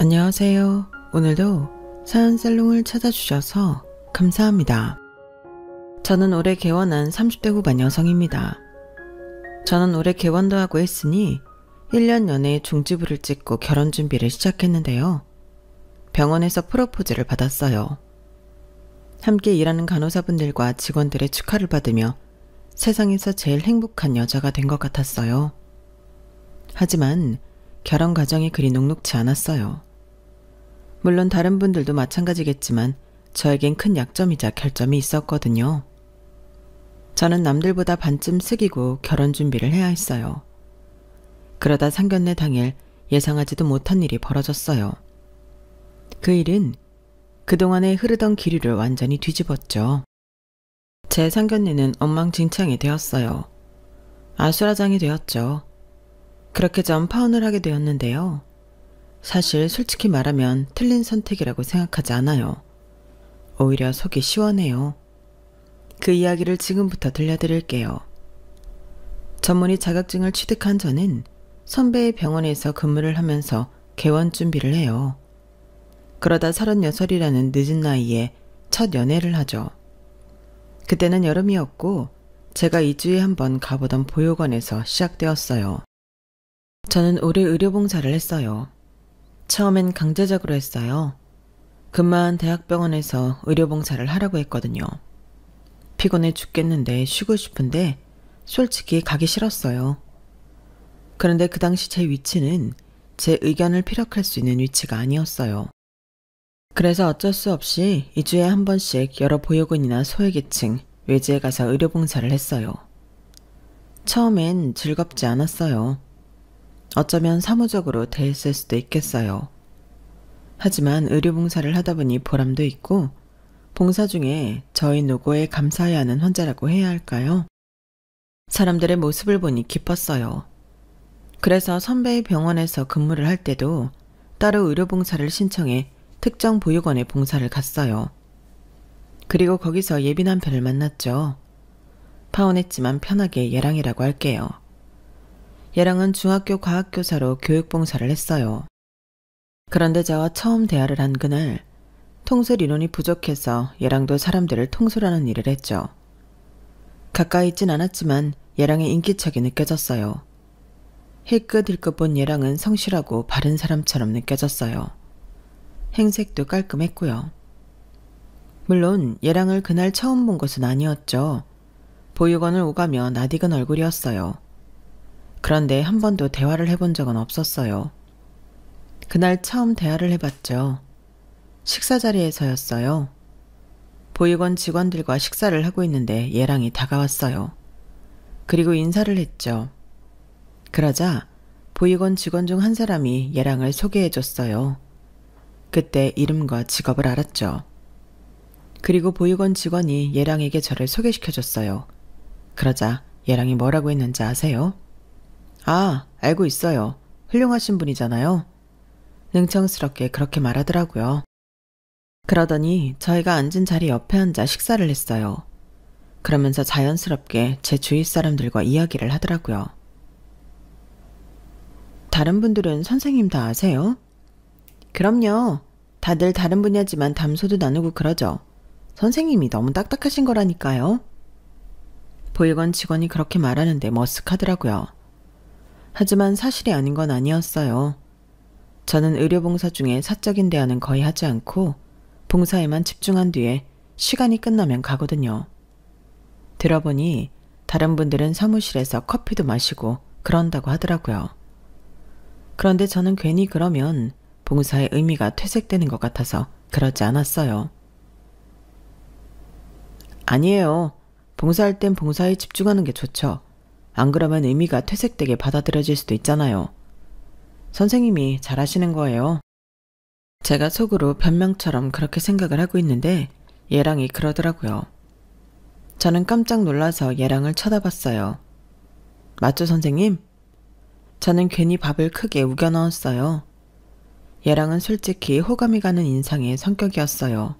안녕하세요. 오늘도 사연살롱을 찾아주셔서 감사합니다. 저는 올해 개원한 30대 후반 여성입니다. 저는 올해 개원도 하고 했으니 1년 연애에 종지부를 찍고 결혼 준비를 시작했는데요. 병원에서 프로포즈를 받았어요. 함께 일하는 간호사분들과 직원들의 축하를 받으며 세상에서 제일 행복한 여자가 된 것 같았어요. 하지만 결혼 과정이 그리 녹록지 않았어요. 물론 다른 분들도 마찬가지겠지만 저에겐 큰 약점이자 결점이 있었거든요. 저는 남들보다 반쯤 숙이고 결혼 준비를 해야 했어요. 그러다 상견례 당일 예상하지도 못한 일이 벌어졌어요. 그 일은 그동안에 흐르던 기류를 완전히 뒤집었죠. 제 상견례는 엉망진창이 되었어요. 아수라장이 되었죠. 그렇게 전 파혼을 하게 되었는데요. 사실 솔직히 말하면 틀린 선택이라고 생각하지 않아요. 오히려 속이 시원해요. 그 이야기를 지금부터 들려드릴게요. 전문의 자격증을 취득한 저는 선배의 병원에서 근무를 하면서 개원 준비를 해요. 그러다 36이라는 늦은 나이에 첫 연애를 하죠. 그때는 여름이었고 제가 2주에 한 번 가보던 보육원에서 시작되었어요. 저는 오래 의료봉사를 했어요. 처음엔 강제적으로 했어요. 근무한 대학병원에서 의료봉사를 하라고 했거든요. 피곤해 죽겠는데 쉬고 싶은데 솔직히 가기 싫었어요. 그런데 그 당시 제 위치는 제 의견을 피력할 수 있는 위치가 아니었어요. 그래서 어쩔 수 없이 2주에 한 번씩 여러 보육원이나 소외계층, 외지에 가서 의료봉사를 했어요. 처음엔 즐겁지 않았어요. 어쩌면 사무적으로 대했을 수도 있겠어요. 하지만 의료봉사를 하다 보니 보람도 있고 봉사 중에 저희 노고에 감사해야 하는 환자라고 해야 할까요? 사람들의 모습을 보니 기뻤어요. 그래서 선배의 병원에서 근무를 할 때도 따로 의료봉사를 신청해 특정 보육원에 봉사를 갔어요. 그리고 거기서 예비 남편을 만났죠. 파혼했지만 편하게 예랑이라고 할게요. 얘랑은 중학교 과학교사로 교육봉사를 했어요. 그런데 저와 처음 대화를 한 그날 통솔 인원이 부족해서 얘랑도 사람들을 통솔하는 일을 했죠. 가까이 있진 않았지만 얘랑의 인기척이 느껴졌어요. 힐끗힐끗 본 얘랑은 성실하고 바른 사람처럼 느껴졌어요. 행색도 깔끔했고요. 물론 얘랑을 그날 처음 본 것은 아니었죠. 보육원을 오가며 낯익은 얼굴이었어요. 그런데 한 번도 대화를 해본 적은 없었어요. 그날 처음 대화를 해봤죠. 식사 자리에서였어요. 보육원 직원들과 식사를 하고 있는데 얘랑이 다가왔어요. 그리고 인사를 했죠. 그러자 보육원 직원 중 한 사람이 얘랑을 소개해줬어요. 그때 이름과 직업을 알았죠. 그리고 보육원 직원이 얘랑에게 저를 소개시켜줬어요. 그러자 얘랑이 뭐라고 했는지 아세요? 아, 알고 있어요. 훌륭하신 분이잖아요. 능청스럽게 그렇게 말하더라고요. 그러더니 저희가 앉은 자리 옆에 앉아 식사를 했어요. 그러면서 자연스럽게 제 주위 사람들과 이야기를 하더라고요. 다른 분들은 선생님 다 아세요? 그럼요. 다들 다른 분야지만 담소도 나누고 그러죠. 선생님이 너무 딱딱하신 거라니까요. 보육원 직원이 그렇게 말하는데 머쓱하더라고요. 하지만 사실이 아닌 건 아니었어요. 저는 의료봉사 중에 사적인 대화는 거의 하지 않고 봉사에만 집중한 뒤에 시간이 끝나면 가거든요. 들어보니 다른 분들은 사무실에서 커피도 마시고 그런다고 하더라고요. 그런데 저는 괜히 그러면 봉사의 의미가 퇴색되는 것 같아서 그러지 않았어요. 아니에요. 봉사할 땐 봉사에 집중하는 게 좋죠. 안 그러면 의미가 퇴색되게 받아들여질 수도 있잖아요. 선생님이 잘하시는 거예요. 제가 속으로 변명처럼 그렇게 생각을 하고 있는데 얘랑이 그러더라고요. 저는 깜짝 놀라서 얘랑을 쳐다봤어요. 맞죠, 선생님? 저는 괜히 밥을 크게 우겨 넣었어요. 얘랑은 솔직히 호감이 가는 인상의 성격이었어요.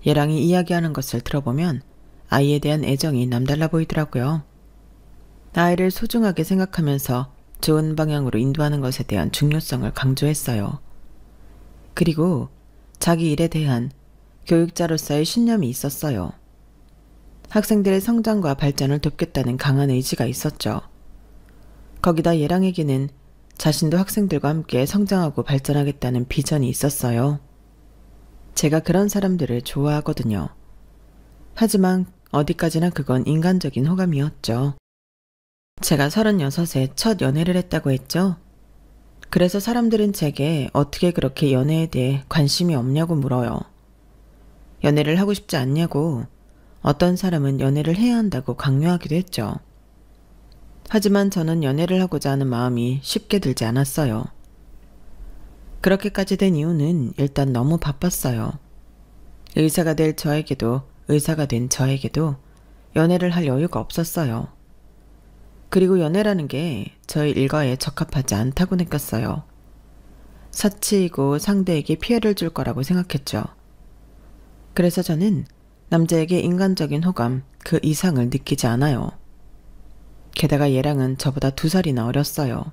얘랑이 이야기하는 것을 들어보면 아이에 대한 애정이 남달라 보이더라고요. 아이를 소중하게 생각하면서 좋은 방향으로 인도하는 것에 대한 중요성을 강조했어요. 그리고 자기 일에 대한 교육자로서의 신념이 있었어요. 학생들의 성장과 발전을 돕겠다는 강한 의지가 있었죠. 거기다 얘랑에게는 자신도 학생들과 함께 성장하고 발전하겠다는 비전이 있었어요. 제가 그런 사람들을 좋아하거든요. 하지만 어디까지나 그건 인간적인 호감이었죠. 제가 36에 첫 연애를 했다고 했죠. 그래서 사람들은 제게 어떻게 그렇게 연애에 대해 관심이 없냐고 물어요. 연애를 하고 싶지 않냐고, 어떤 사람은 연애를 해야 한다고 강요하기도 했죠. 하지만 저는 연애를 하고자 하는 마음이 쉽게 들지 않았어요. 그렇게까지 된 이유는 일단 너무 바빴어요. 의사가 될 저에게도 의사가 된 저에게도 연애를 할 여유가 없었어요. 그리고 연애라는 게 저의 일과에 적합하지 않다고 느꼈어요. 사치이고 상대에게 피해를 줄 거라고 생각했죠. 그래서 저는 남자에게 인간적인 호감 그 이상을 느끼지 않아요. 게다가 얘랑은 저보다 2살이나 어렸어요.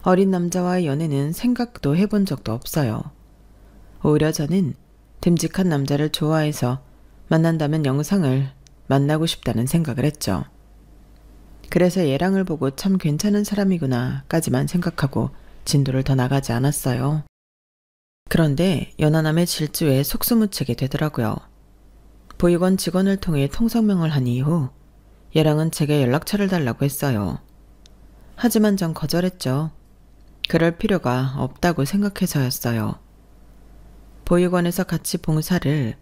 어린 남자와의 연애는 생각도 해본 적도 없어요. 오히려 저는 듬직한 남자를 좋아해서 만난다면 영상을 만나고 싶다는 생각을 했죠. 그래서 얘랑을 보고 참 괜찮은 사람이구나까지만 생각하고 진도를 더 나가지 않았어요. 그런데 연하남의 질주에 속수무책이 되더라고요. 보육원 직원을 통해 통성명을 한 이후 얘랑은 제게 연락처를 달라고 했어요. 하지만 전 거절했죠. 그럴 필요가 없다고 생각해서였어요. 보육원에서 같이 봉사를,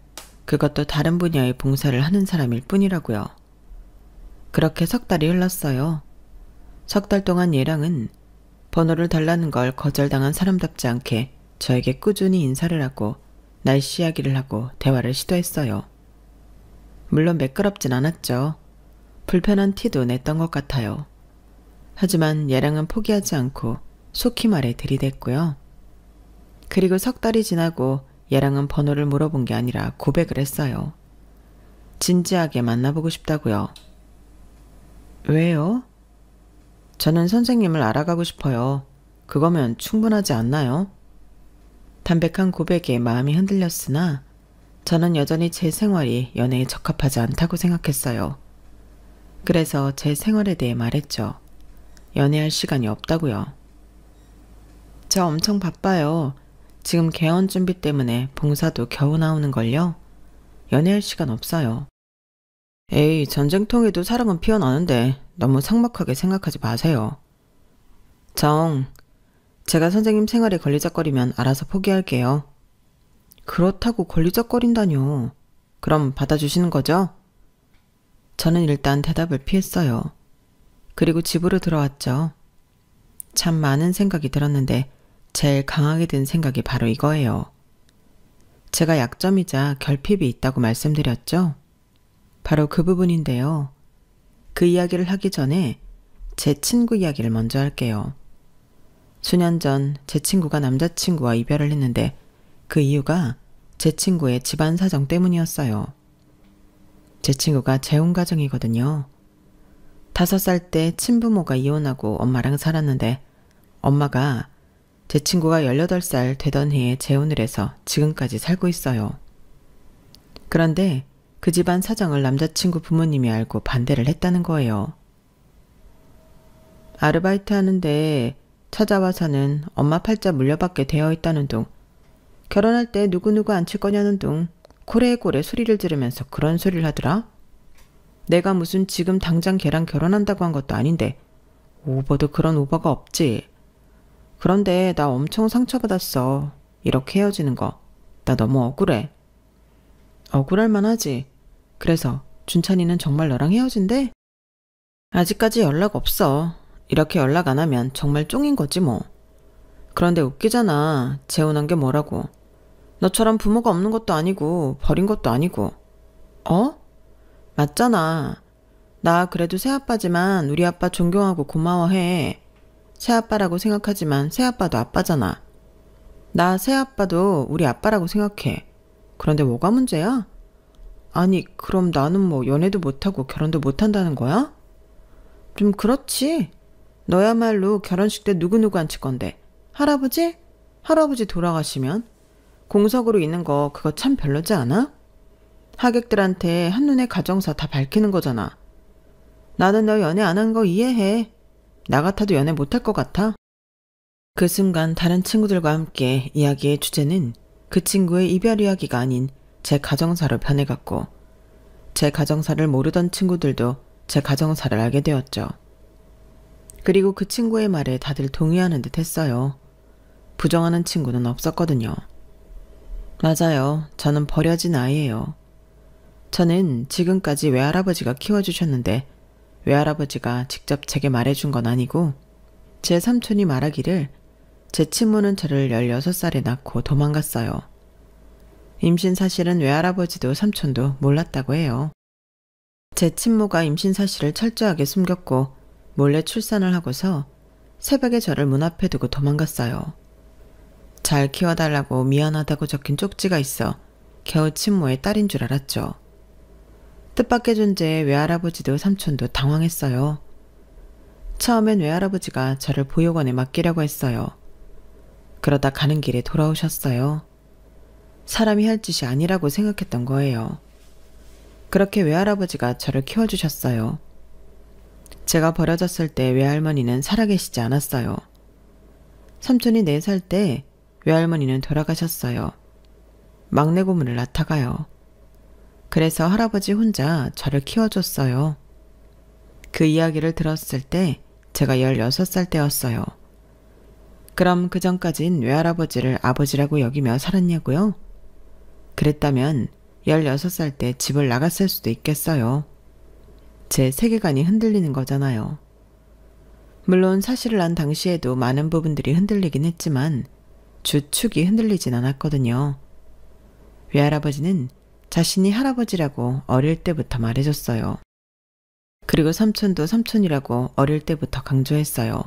그것도 다른 분야의 봉사를 하는 사람일 뿐이라고요. 그렇게 3달이 흘렀어요. 3달 동안 얘랑은 번호를 달라는 걸 거절당한 사람답지 않게 저에게 꾸준히 인사를 하고 날씨 이야기를 하고 대화를 시도했어요. 물론 매끄럽진 않았죠. 불편한 티도 냈던 것 같아요. 하지만 얘랑은 포기하지 않고 속히 말해 들이댔고요. 그리고 3달이 지나고 얘랑은 번호를 물어본 게 아니라 고백을 했어요. 진지하게 만나보고 싶다고요. 왜요? 저는 선생님을 알아가고 싶어요. 그거면 충분하지 않나요? 담백한 고백에 마음이 흔들렸으나 저는 여전히 제 생활이 연애에 적합하지 않다고 생각했어요. 그래서 제 생활에 대해 말했죠. 연애할 시간이 없다고요. 저 엄청 바빠요. 지금 개원 준비 때문에 봉사도 겨우 나오는걸요. 연애할 시간 없어요. 에이, 전쟁통에도 사랑은 피어나는데 너무 삭막하게 생각하지 마세요. 제가 선생님 생활에 걸리적거리면 알아서 포기할게요. 그렇다고 걸리적거린다뇨. 그럼 받아주시는 거죠? 저는 일단 대답을 피했어요. 그리고 집으로 들어왔죠. 참 많은 생각이 들었는데 제일 강하게 든 생각이 바로 이거예요. 제가 약점이자 결핍이 있다고 말씀드렸죠? 바로 그 부분인데요. 그 이야기를 하기 전에 제 친구 이야기를 먼저 할게요. 수년 전 제 친구가 남자친구와 이별을 했는데 그 이유가 제 친구의 집안 사정 때문이었어요. 제 친구가 재혼 가정이거든요. 5살 때 친부모가 이혼하고 엄마랑 살았는데 엄마가 제 친구가 18살 되던 해에 재혼을 해서 지금까지 살고 있어요. 그런데 그 집안 사정을 남자친구 부모님이 알고 반대를 했다는 거예요. 아르바이트 하는데 찾아와서는 엄마 팔자 물려받게 되어 있다는 둥, 결혼할 때 누구누구 앉힐 거냐는 둥 고래고래 소리를 지르면서 그런 소리를 하더라. 내가 무슨 지금 당장 걔랑 결혼한다고 한 것도 아닌데 오버도 그런 오버가 없지. 그런데 나 엄청 상처받았어. 이렇게 헤어지는 거. 나 너무 억울해. 억울할 만하지. 그래서 준찬이는 정말 너랑 헤어진대? 아직까지 연락 없어. 이렇게 연락 안 하면 정말 쫑인 거지 뭐. 그런데 웃기잖아. 재혼한 게 뭐라고. 너처럼 부모가 없는 것도 아니고 버린 것도 아니고. 어? 맞잖아. 나 그래도 새아빠지만 우리 아빠 존경하고 고마워해. 새아빠라고 생각하지만 새아빠도 아빠잖아. 나 새아빠도 우리 아빠라고 생각해. 그런데 뭐가 문제야? 아니, 그럼 나는 뭐 연애도 못하고 결혼도 못한다는 거야? 좀 그렇지. 너야말로 결혼식 때 누구누구 앉힐 건데? 할아버지? 할아버지 돌아가시면? 공석으로 있는 거 그거 참 별로지 않아? 하객들한테 한눈에 가정사 다 밝히는 거잖아. 나는 너 연애 안 한 거 이해해. 나 같아도 연애 못할 것 같아. 그 순간 다른 친구들과 함께 이야기의 주제는 그 친구의 이별 이야기가 아닌 제 가정사로 변해갔고, 제 가정사를 모르던 친구들도 제 가정사를 알게 되었죠. 그리고 그 친구의 말에 다들 동의하는 듯 했어요. 부정하는 친구는 없었거든요. 맞아요. 저는 버려진 아이예요. 저는 지금까지 외할아버지가 키워주셨는데 외할아버지가 직접 제게 말해준 건 아니고, 제 삼촌이 말하기를 제 친모는 저를 16살에 낳고 도망갔어요. 임신 사실은 외할아버지도 삼촌도 몰랐다고 해요. 제 친모가 임신 사실을 철저하게 숨겼고 몰래 출산을 하고서 새벽에 저를 문 앞에 두고 도망갔어요. 잘 키워달라고 미안하다고 적힌 쪽지가 있어 겨우 친모의 딸인 줄 알았죠. 뜻밖의 존재에 외할아버지도 삼촌도 당황했어요. 처음엔 외할아버지가 저를 보육원에 맡기려고 했어요. 그러다 가는 길에 돌아오셨어요. 사람이 할 짓이 아니라고 생각했던 거예요. 그렇게 외할아버지가 저를 키워주셨어요. 제가 버려졌을 때 외할머니는 살아계시지 않았어요. 삼촌이 4살 때 외할머니는 돌아가셨어요. 막내 고문을 낳다가요. 그래서 할아버지 혼자 저를 키워줬어요. 그 이야기를 들었을 때 제가 16살 때였어요. 그럼 그 전까진 외할아버지를 아버지라고 여기며 살았냐고요? 그랬다면 16살 때 집을 나갔을 수도 있겠어요. 제 세계관이 흔들리는 거잖아요. 물론 사실을 안 당시에도 많은 부분들이 흔들리긴 했지만 주축이 흔들리진 않았거든요. 외할아버지는 자신이 할아버지라고 어릴 때부터 말해줬어요. 그리고 삼촌도 삼촌이라고 어릴 때부터 강조했어요.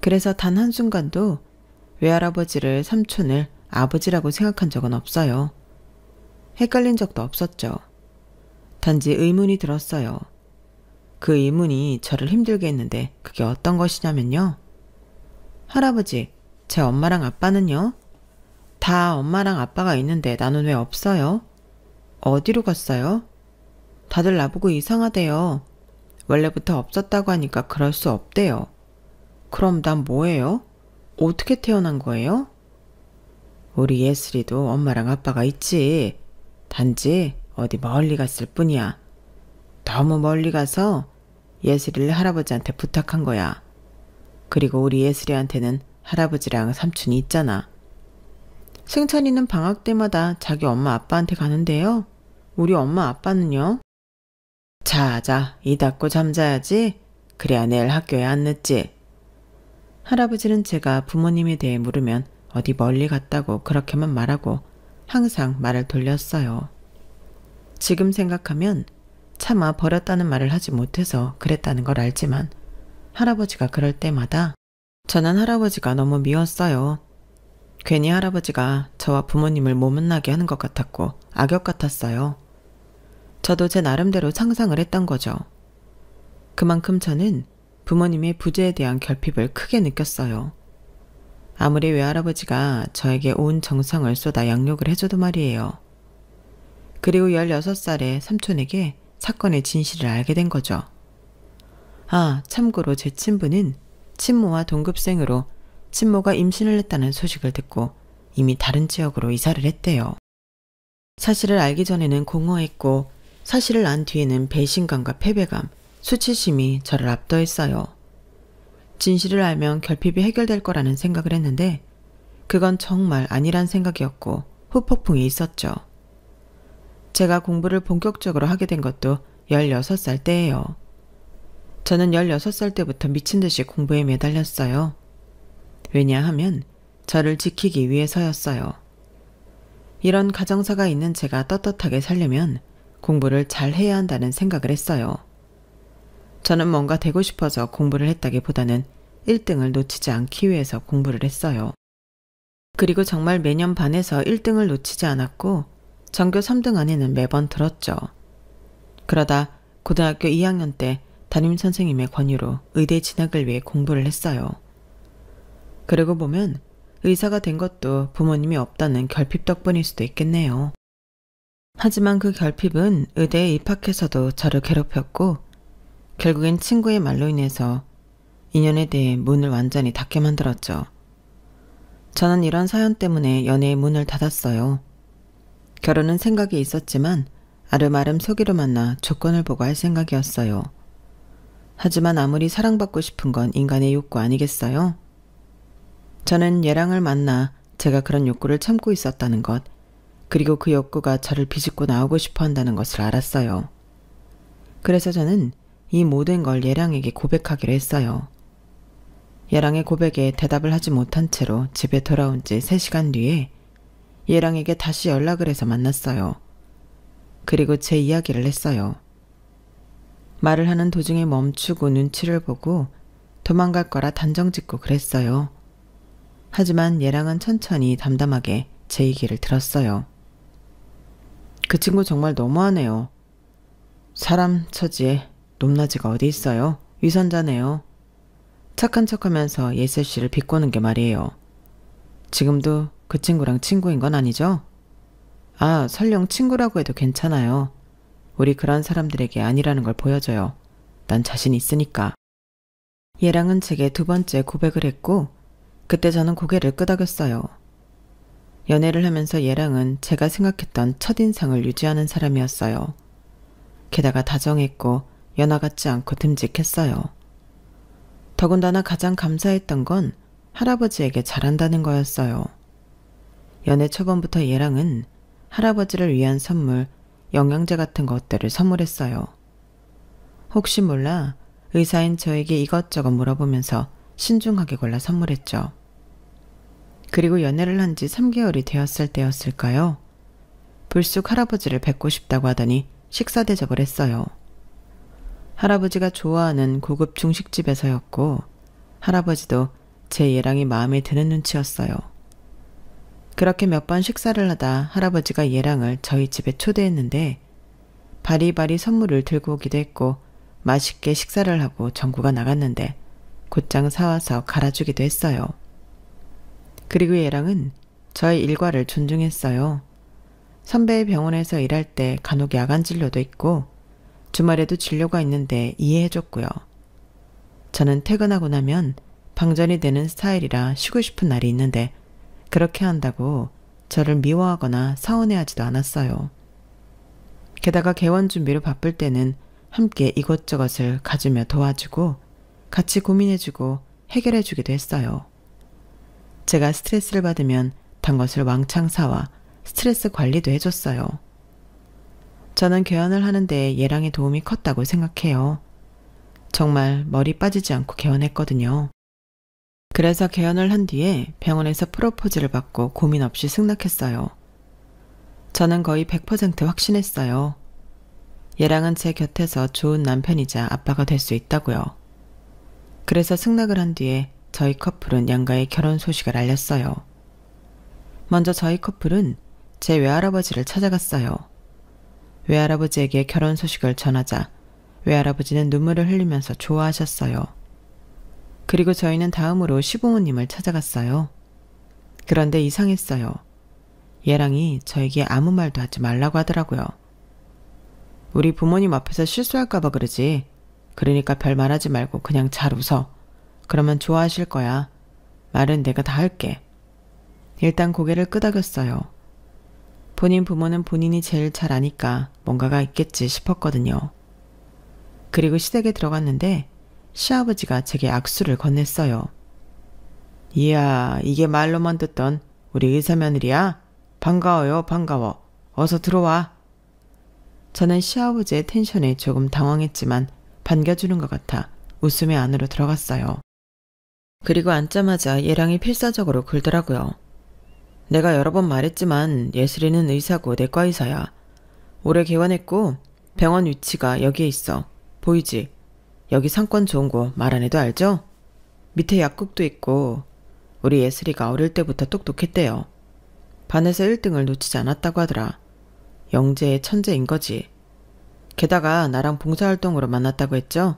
그래서 단 한순간도 외할아버지를 삼촌을 아버지라고 생각한 적은 없어요. 헷갈린 적도 없었죠. 단지 의문이 들었어요. 그 의문이 저를 힘들게 했는데 그게 어떤 것이냐면요. 할아버지, 제 엄마랑 아빠는요? 다 엄마랑 아빠가 있는데 나는 왜 없어요? 어디로 갔어요? 다들 나보고 이상하대요. 원래부터 없었다고 하니까 그럴 수 없대요. 그럼 난 뭐예요? 어떻게 태어난 거예요? 우리 예슬이도 엄마랑 아빠가 있지. 단지 어디 멀리 갔을 뿐이야. 너무 멀리 가서 예슬이를 할아버지한테 부탁한 거야. 그리고 우리 예슬이한테는 할아버지랑 삼촌이 있잖아. 승찬이는 방학 때마다 자기 엄마 아빠한테 가는데요. 우리 엄마 아빠는요? 자자, 이 닫고 잠자야지. 그래야 내일 학교에 안 늦지. 할아버지는 제가 부모님에 대해 물으면 어디 멀리 갔다고 그렇게만 말하고 항상 말을 돌렸어요. 지금 생각하면 차마 버렸다는 말을 하지 못해서 그랬다는 걸 알지만 할아버지가 그럴 때마다 저는 할아버지가 너무 미웠어요. 괜히 할아버지가 저와 부모님을 모문나게 하는 것 같았고 악역 같았어요. 저도 제 나름대로 상상을 했던 거죠. 그만큼 저는 부모님의 부재에 대한 결핍을 크게 느꼈어요. 아무리 외할아버지가 저에게 온 정성을 쏟아 양육을 해줘도 말이에요. 그리고 16살에 삼촌에게 사건의 진실을 알게 된 거죠. 아, 참고로 제 친부는 친모와 동급생으로 친모가 임신을 했다는 소식을 듣고 이미 다른 지역으로 이사를 했대요. 사실을 알기 전에는 공허했고 사실을 안 뒤에는 배신감과 패배감, 수치심이 저를 압도했어요. 진실을 알면 결핍이 해결될 거라는 생각을 했는데 그건 정말 아니란 생각이었고 후폭풍이 있었죠. 제가 공부를 본격적으로 하게 된 것도 16살 때예요. 저는 16살 때부터 미친 듯이 공부에 매달렸어요. 왜냐하면 저를 지키기 위해서였어요. 이런 가정사가 있는 제가 떳떳하게 살려면 공부를 잘 해야 한다는 생각을 했어요. 저는 뭔가 되고 싶어서 공부를 했다기보다는 1등을 놓치지 않기 위해서 공부를 했어요. 그리고 정말 매년 반에서 1등을 놓치지 않았고 전교 3등 안에는 매번 들었죠. 그러다 고등학교 2학년 때 담임선생님의 권유로 의대 진학을 위해 공부를 했어요. 그러고 보면 의사가 된 것도 부모님이 없다는 결핍 덕분일 수도 있겠네요. 하지만 그 결핍은 의대에 입학해서도 저를 괴롭혔고 결국엔 친구의 말로 인해서 인연에 대해 문을 완전히 닫게 만들었죠. 저는 이런 사연 때문에 연애의 문을 닫았어요. 결혼은 생각이 있었지만 아름아름 속이로 만나 조건을 보고 할 생각이었어요. 하지만 아무리 사랑받고 싶은 건 인간의 욕구 아니겠어요? 저는 얘랑을 만나 제가 그런 욕구를 참고 있었다는 것, 그리고 그 욕구가 저를 비집고 나오고 싶어 한다는 것을 알았어요. 그래서 저는 이 모든 걸 얘랑에게 고백하기로 했어요. 얘랑의 고백에 대답을 하지 못한 채로 집에 돌아온 지 3시간 뒤에 얘랑에게 다시 연락을 해서 만났어요. 그리고 제 이야기를 했어요. 말을 하는 도중에 멈추고 눈치를 보고 도망갈 거라 단정 짓고 그랬어요. 하지만 얘랑은 천천히 담담하게 제 얘기를 들었어요. 그 친구 정말 너무하네요. 사람 처지에 높낮이가 어디 있어요? 위선자네요. 착한 척하면서 예슬 씨를 비꼬는 게 말이에요. 지금도 그 친구랑 친구인 건 아니죠? 아, 설령 친구라고 해도 괜찮아요. 우리 그런 사람들에게 아니라는 걸 보여줘요. 난 자신 있으니까. 얘랑은 제게 2번째 고백을 했고 그때 저는 고개를 끄덕였어요. 연애를 하면서 얘랑은 제가 생각했던 첫인상을 유지하는 사람이었어요. 게다가 다정했고 연하 같지 않고 듬직했어요. 더군다나 가장 감사했던 건 할아버지에게 잘한다는 거였어요. 연애 초반부터 얘랑은 할아버지를 위한 선물, 영양제 같은 것들을 선물했어요. 혹시 몰라 의사인 저에게 이것저것 물어보면서 신중하게 골라 선물했죠. 그리고 연애를 한 지 3개월이 되었을 때였을까요? 불쑥 할아버지를 뵙고 싶다고 하더니 식사 대접을 했어요. 할아버지가 좋아하는 고급 중식집에서였고 할아버지도 제 얘랑이 마음에 드는 눈치였어요. 그렇게 몇 번 식사를 하다 할아버지가 얘랑을 저희 집에 초대했는데 바리바리 선물을 들고 오기도 했고 맛있게 식사를 하고 전구가 나갔는데 곧장 사와서 갈아주기도 했어요. 그리고 얘랑은 저의 일과를 존중했어요. 선배의 병원에서 일할 때 간혹 야간 진료도 있고 주말에도 진료가 있는데 이해해줬고요. 저는 퇴근하고 나면 방전이 되는 스타일이라 쉬고 싶은 날이 있는데 그렇게 한다고 저를 미워하거나 서운해하지도 않았어요. 게다가 개원 준비로 바쁠 때는 함께 이것저것을 가지며 도와주고 같이 고민해주고 해결해주기도 했어요. 제가 스트레스를 받으면 단 것을 왕창 사와 스트레스 관리도 해줬어요. 저는 개원을 하는데 얘랑의 도움이 컸다고 생각해요. 정말 머리 빠지지 않고 개원했거든요. 그래서 개원을 한 뒤에 병원에서 프로포즈를 받고 고민 없이 승낙했어요. 저는 거의 100% 확신했어요. 얘랑은 제 곁에서 좋은 남편이자 아빠가 될 수 있다고요. 그래서 승낙을 한 뒤에 저희 커플은 양가의 결혼 소식을 알렸어요. 먼저 저희 커플은 제 외할아버지를 찾아갔어요. 외할아버지에게 결혼 소식을 전하자 외할아버지는 눈물을 흘리면서 좋아하셨어요. 그리고 저희는 다음으로 시부모님을 찾아갔어요. 그런데 이상했어요. 얘랑이 저에게 아무 말도 하지 말라고 하더라고요. 우리 부모님 앞에서 실수할까봐 그러지. 그러니까 별 말하지 말고 그냥 잘 웃어. 그러면 좋아하실 거야. 말은 내가 다 할게. 일단 고개를 끄덕였어요. 본인 부모는 본인이 제일 잘 아니까 뭔가가 있겠지 싶었거든요. 그리고 시댁에 들어갔는데 시아버지가 제게 악수를 건넸어요. 이야, 이게 말로만 듣던 우리 의사 며느리야? 반가워요, 반가워. 어서 들어와. 저는 시아버지의 텐션에 조금 당황했지만 반겨주는 것 같아 웃으며 안으로 들어갔어요. 그리고 앉자마자 얘랑이 필사적으로 굴더라고요. 내가 여러 번 말했지만 예슬이는 의사고 내과 의사야. 올해 개원했고 병원 위치가 여기에 있어. 보이지? 여기 상권 좋은 곳 말 안 해도 알죠? 밑에 약국도 있고 우리 예슬이가 어릴 때부터 똑똑했대요. 반에서 1등을 놓치지 않았다고 하더라. 영재의 천재인 거지. 게다가 나랑 봉사활동으로 만났다고 했죠?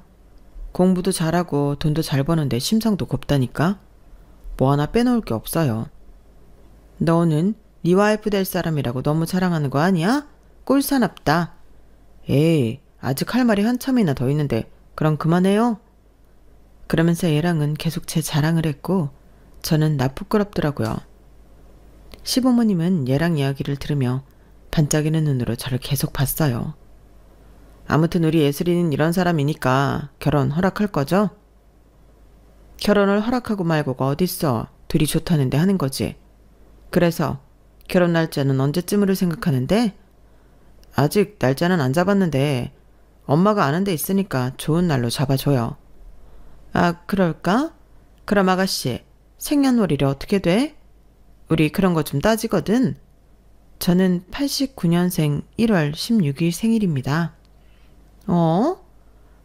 공부도 잘하고 돈도 잘 버는데 심성도 곱다니까? 뭐 하나 빼놓을 게 없어요. 너는 네 와이프 될 사람이라고 너무 자랑하는 거 아니야? 꼴사납다. 에이, 아직 할 말이 한참이나 더 있는데 그럼 그만해요. 그러면서 얘랑은 계속 제 자랑을 했고 저는 나 부끄럽더라고요. 시부모님은 얘랑 이야기를 들으며 반짝이는 눈으로 저를 계속 봤어요. 아무튼 우리 예슬이는 이런 사람이니까 결혼 허락할 거죠? 결혼을 허락하고 말고가 어딨어. 둘이 좋다는데 하는 거지. 그래서 결혼 날짜는 언제쯤으로 생각하는데? 아직 날짜는 안 잡았는데 엄마가 아는 데 있으니까 좋은 날로 잡아줘요. 아, 그럴까? 그럼 아가씨, 생년월일이 어떻게 돼? 우리 그런 거 좀 따지거든. 저는 89년생 1월 16일 생일입니다.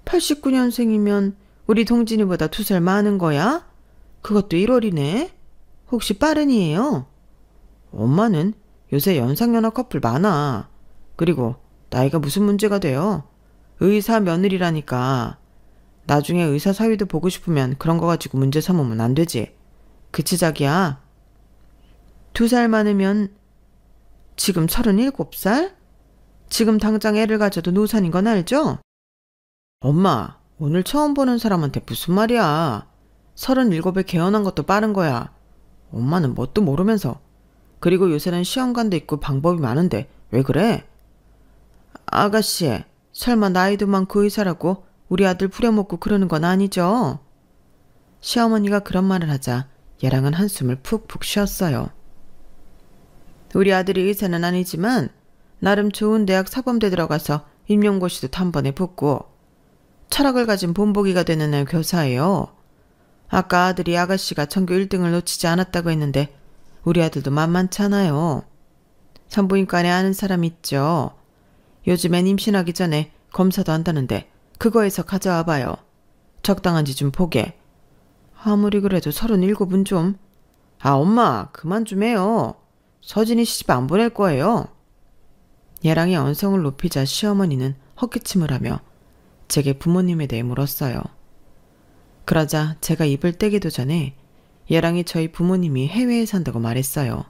89년생이면 우리 동진이보다 2살 많은 거야? 그것도 1월이네? 혹시 빠른이에요? 엄마는 요새 연상연하 커플 많아. 그리고 나이가 무슨 문제가 돼요? 의사 며느리라니까. 나중에 의사 사위도 보고 싶으면 그런 거 가지고 문제 삼으면 안 되지. 그치 자기야? 2살 많으면 지금 37살? 지금 당장 애를 가져도 노산인 건 알죠? 엄마, 오늘 처음 보는 사람한테 무슨 말이야. 37에 개헌한 것도 빠른 거야. 엄마는 뭣도 모르면서. 그리고 요새는 시험관도 있고 방법이 많은데 왜 그래? 아가씨, 설마 나이도 많고 의사라고 우리 아들 부려먹고 그러는 건 아니죠? 시어머니가 그런 말을 하자 얘랑은 한숨을 푹푹 쉬었어요. 우리 아들이 의사는 아니지만 나름 좋은 대학 사범대 들어가서 임용고시도 단번에 붙고 철학을 가진 본보기가 되는 애 교사예요. 아까 아들이 아가씨가 전교 1등을 놓치지 않았다고 했는데 우리 아들도 만만찮아요. 산부인과에 아는 사람 있죠. 요즘엔 임신하기 전에 검사도 한다는데 그거에서 가져와 봐요. 적당한지 좀 보게. 아무리 그래도 37은 좀. 아, 엄마 그만 좀 해요. 서진이 시집 안 보낼 거예요. 얘랑이 언성을 높이자 시어머니는 헛기침을 하며 제게 부모님에 대해 물었어요. 그러자 제가 입을 떼기도 전에 얘랑이 저희 부모님이 해외에 산다고 말했어요.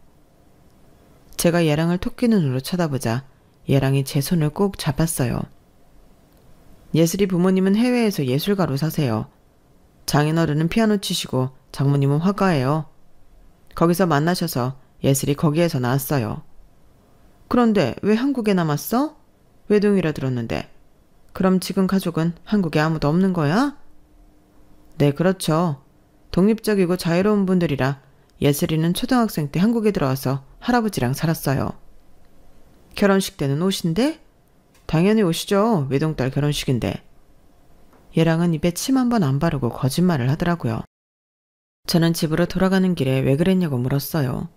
제가 얘랑을 토끼 눈으로 쳐다보자 얘랑이 제 손을 꼭 잡았어요. 예슬이 부모님은 해외에서 예술가로 사세요. 장인어른은 피아노 치시고 장모님은 화가예요. 거기서 만나셔서 예슬이 거기에서 나왔어요. 그런데 왜 한국에 남았어? 외동이라 들었는데. 그럼 지금 가족은 한국에 아무도 없는 거야? 네, 그렇죠. 독립적이고 자유로운 분들이라 예슬이는 초등학생 때 한국에 들어와서 할아버지랑 살았어요. 결혼식 때는 오신대? 당연히 오시죠. 외동딸 결혼식인데. 얘랑은 입에 침 한 번 안 바르고 거짓말을 하더라고요. 저는 집으로 돌아가는 길에 왜 그랬냐고 물었어요.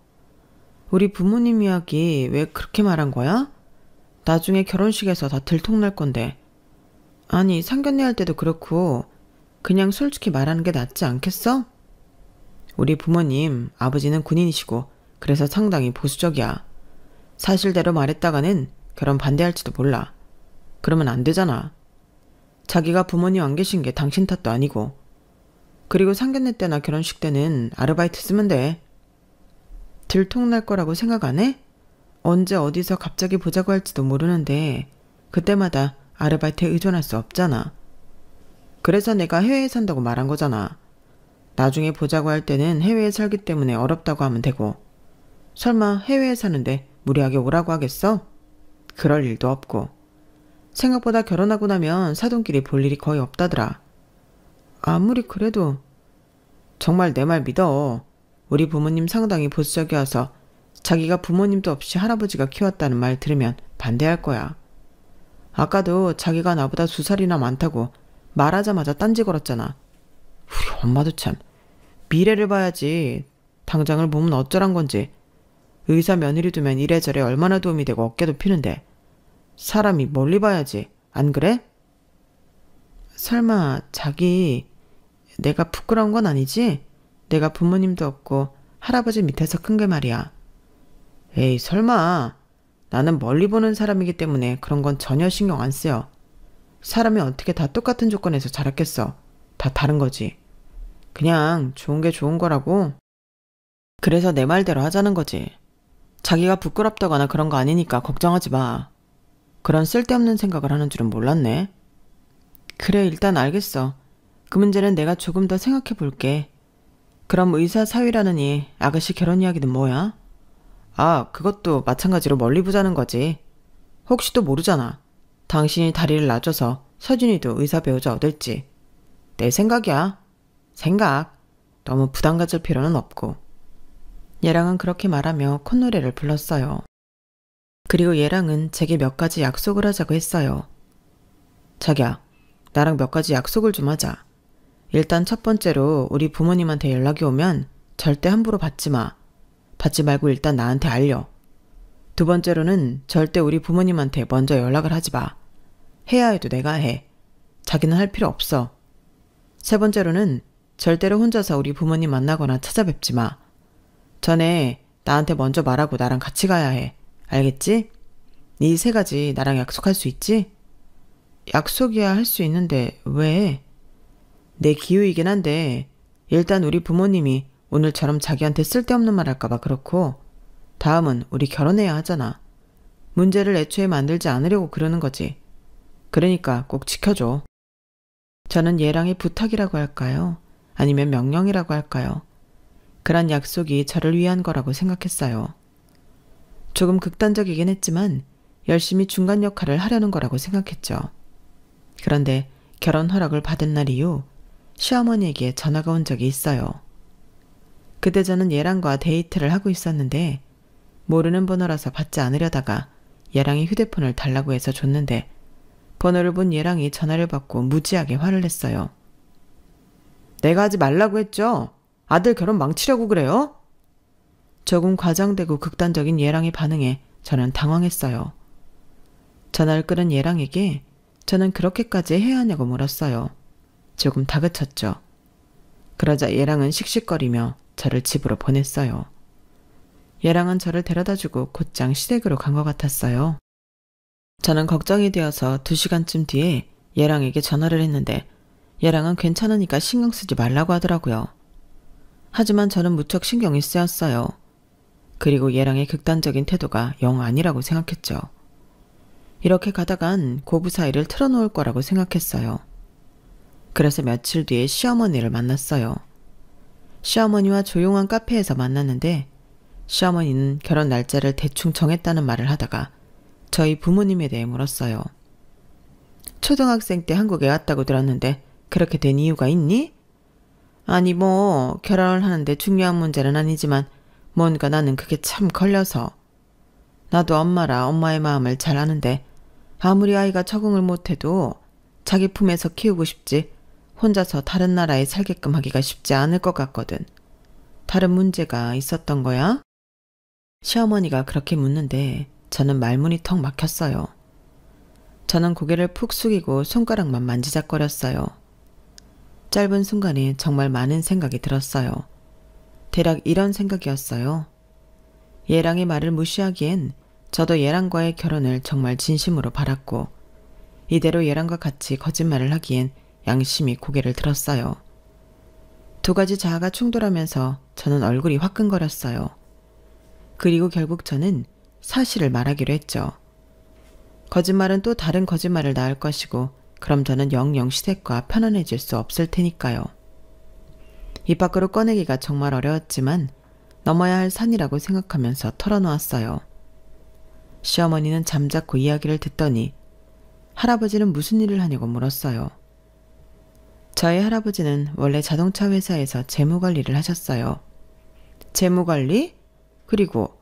우리 부모님 이야기 왜 그렇게 말한 거야? 나중에 결혼식에서 다 들통날 건데. 아니, 상견례 할 때도 그렇고 그냥 솔직히 말하는 게 낫지 않겠어? 우리 부모님, 아버지는 군인이시고 그래서 상당히 보수적이야. 사실대로 말했다가는 결혼 반대할지도 몰라. 그러면 안 되잖아. 자기가 부모님 안 계신 게 당신 탓도 아니고. 그리고 상견례 때나 결혼식 때는 아르바이트 쓰면 돼. 들통날 거라고 생각 안 해? 언제 어디서 갑자기 보자고 할지도 모르는데 그때마다 아르바이트에 의존할 수 없잖아. 그래서 내가 해외에 산다고 말한 거잖아. 나중에 보자고 할 때는 해외에 살기 때문에 어렵다고 하면 되고. 설마 해외에 사는데 무리하게 오라고 하겠어? 그럴 일도 없고. 생각보다 결혼하고 나면 사돈끼리 볼 일이 거의 없다더라. 아무리 그래도 정말 내 말 믿어. 우리 부모님 상당히 보수적이어서 자기가 부모님도 없이 할아버지가 키웠다는 말 들으면 반대할 거야. 아까도 자기가 나보다 2살이나 많다고 말하자마자 딴지 걸었잖아. 우리 엄마도 참 미래를 봐야지. 당장을 보면 어쩌란 건지. 의사 며느리 두면 이래저래 얼마나 도움이 되고 어깨도 피는데 사람이 멀리 봐야지. 안 그래? 설마 자기 내가 부끄러운 건 아니지? 내가 부모님도 없고 할아버지 밑에서 큰 게 말이야. 에이, 설마. 나는 멀리 보는 사람이기 때문에 그런 건 전혀 신경 안 쓰여. 사람이 어떻게 다 똑같은 조건에서 자랐겠어. 다 다른 거지. 그냥 좋은 게 좋은 거라고. 그래서 내 말대로 하자는 거지. 자기가 부끄럽다거나 그런 거 아니니까 걱정하지 마. 그런 쓸데없는 생각을 하는 줄은 몰랐네. 그래, 일단 알겠어. 그 문제는 내가 조금 더 생각해 볼게. 그럼 의사 사위라느니 아가씨 결혼 이야기는 뭐야? 아, 그것도 마찬가지로 멀리 보자는 거지. 혹시 또 모르잖아. 당신이 다리를 놔줘서 서준이도 의사 배우자 얻을지. 내 생각이야. 생각. 너무 부담 가질 필요는 없고. 얘랑은 그렇게 말하며 콧노래를 불렀어요. 그리고 얘랑은 제게 몇 가지 약속을 하자고 했어요. 자기야, 나랑 몇 가지 약속을 좀 하자. 일단 첫 번째로 우리 부모님한테 연락이 오면 절대 함부로 받지 마. 받지 말고 일단 나한테 알려. 두 번째로는 절대 우리 부모님한테 먼저 연락을 하지 마. 해야 해도 내가 해. 자기는 할 필요 없어. 세 번째로는 절대로 혼자서 우리 부모님 만나거나 찾아뵙지 마. 전에 나한테 먼저 말하고 나랑 같이 가야 해. 알겠지? 이 세 가지 나랑 약속할 수 있지? 약속이야 할 수 있는데 왜? 내 기우이긴 한데 일단 우리 부모님이 오늘처럼 자기한테 쓸데없는 말 할까봐 그렇고 다음은 우리 결혼해야 하잖아. 문제를 애초에 만들지 않으려고 그러는 거지. 그러니까 꼭 지켜줘. 저는 얘랑의 부탁이라고 할까요? 아니면 명령이라고 할까요? 그런 약속이 저를 위한 거라고 생각했어요. 조금 극단적이긴 했지만 열심히 중간 역할을 하려는 거라고 생각했죠. 그런데 결혼 허락을 받은 날 이후 시어머니에게 전화가 온 적이 있어요. 그때 저는 얘랑과 데이트를 하고 있었는데 모르는 번호라서 받지 않으려다가 얘랑이 휴대폰을 달라고 해서 줬는데 번호를 본 얘랑이 전화를 받고 무지하게 화를 냈어요. 내가 하지 말라고 했죠? 아들 결혼 망치려고 그래요? 조금 과장되고 극단적인 얘랑의 반응에 저는 당황했어요. 전화를 끊은 얘랑에게 저는 그렇게까지 해야 하냐고 물었어요. 조금 다그쳤죠. 그러자 얘랑은 씩씩거리며 저를 집으로 보냈어요. 얘랑은 저를 데려다주고 곧장 시댁으로 간 것 같았어요. 저는 걱정이 되어서 2시간쯤 뒤에 얘랑에게 전화를 했는데 얘랑은 괜찮으니까 신경 쓰지 말라고 하더라고요. 하지만 저는 무척 신경이 쓰였어요. 그리고 얘랑의 극단적인 태도가 영 아니라고 생각했죠. 이렇게 가다간 고부 사이를 틀어놓을 거라고 생각했어요. 그래서 며칠 뒤에 시어머니를 만났어요. 시어머니와 조용한 카페에서 만났는데 시어머니는 결혼 날짜를 대충 정했다는 말을 하다가 저희 부모님에 대해 물었어요. 초등학생 때 한국에 왔다고 들었는데 그렇게 된 이유가 있니? 아니 뭐 결혼을 하는데 중요한 문제는 아니지만 뭔가 나는 그게 참 걸려서. 나도 엄마라 엄마의 마음을 잘 아는데 아무리 아이가 적응을 못해도 자기 품에서 키우고 싶지 혼자서 다른 나라에 살게끔 하기가 쉽지 않을 것 같거든. 다른 문제가 있었던 거야? 시어머니가 그렇게 묻는데 저는 말문이 턱 막혔어요. 저는 고개를 푹 숙이고 손가락만 만지작거렸어요. 짧은 순간에 정말 많은 생각이 들었어요. 대략 이런 생각이었어요. 얘랑의 말을 무시하기엔 저도 얘랑과의 결혼을 정말 진심으로 바랐고 이대로 얘랑과 같이 거짓말을 하기엔 양심이 고개를 들었어요. 두 가지 자아가 충돌하면서 저는 얼굴이 화끈거렸어요. 그리고 결국 저는 사실을 말하기로 했죠. 거짓말은 또 다른 거짓말을 낳을 것이고 그럼 저는 영영 시댁과 편안해질 수 없을 테니까요. 입 밖으로 꺼내기가 정말 어려웠지만 넘어야 할 산이라고 생각하면서 털어놓았어요. 시어머니는 잠자코 이야기를 듣더니 할아버지는 무슨 일을 하냐고 물었어요. 저희 할아버지는 원래 자동차 회사에서 재무관리를 하셨어요. 재무관리? 그리고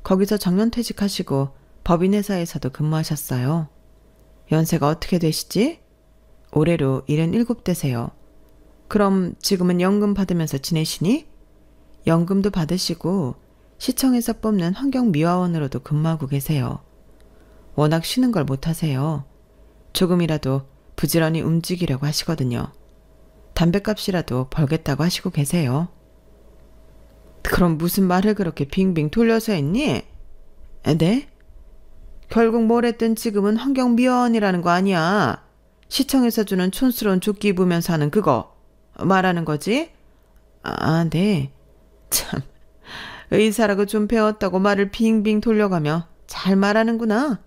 거기서 정년퇴직하시고 법인회사에서도 근무하셨어요. 연세가 어떻게 되시지? 올해로 77대세요. 그럼 지금은 연금 받으면서 지내시니? 연금도 받으시고 시청에서 뽑는 환경미화원으로도 근무하고 계세요. 워낙 쉬는 걸 못하세요. 조금이라도 부지런히 움직이려고 하시거든요. 담뱃값이라도 벌겠다고 하시고 계세요. 그럼 무슨 말을 그렇게 빙빙 돌려서 했니? 네? 결국 뭘 했든 지금은 환경미화원이라는 거 아니야. 시청에서 주는 촌스러운 조끼 입으면서 하는 그거 말하는 거지? 아, 네. 참, 의사라고 좀 배웠다고 말을 빙빙 돌려가며 잘 말하는구나.